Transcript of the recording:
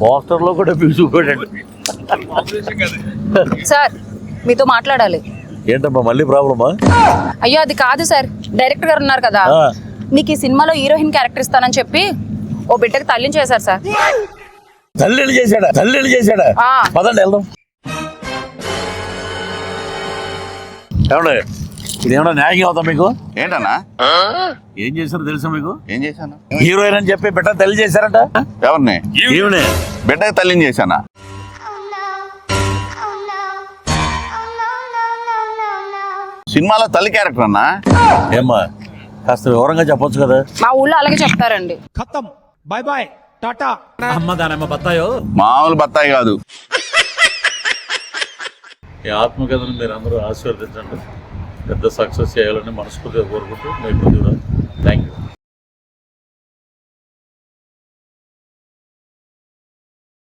పోస్టర్లో కూడా చూసుకోండి. సార్ మీతో మాట్లాడాలి. ఏంటమ్మా మళ్ళీ ప్రాబ్లమా? అయ్యో అది కాదు సార్, డైరెక్టర్ గారు ఉన్నారు కదా, నీకు ఈ సినిమాలో హీరోయిన్ క్యారెక్టర్ ఇస్తానని చెప్పి ఓ బిడ్డకి తల్లిని చేశారు సార్. తల్లిని చేశాడా? పదండి వెళ్దాం. ఏమండి ఇదేమన్నా న్యాయం అవుతా మీకు? ఏంటన్నా ఏం చేశారో తెలుసా మీకు? ఏం చేశాను? హీరోయిన్ అని చెప్పి బిడ్డ తల్లి చేశారట. ఎవరిని? ఈవినే. బిడ్డకి తల్లిని చేశానా? సినిమాలో తల్లి క్యారెక్టర్ అన్నా? ఏమ్మా కాస్త వివరంగా చెప్పొచ్చు కదా. మా ఊళ్ళో అలాగే చెప్తారండి. ఖతం, బాయ్ బాయ్, టాటా. అమ్మ దానమ్మ బత్తాయో. మామూలు బత్తాయి కాదు. ఈ ఆత్మకథను మీరు అందరూ ఆశీర్వదించండి. పెద్ద సక్సెస్ చేయాలని మనస్ఫూర్తిగా కోరుకుంటూ మీ థ్యాంక్ యూ.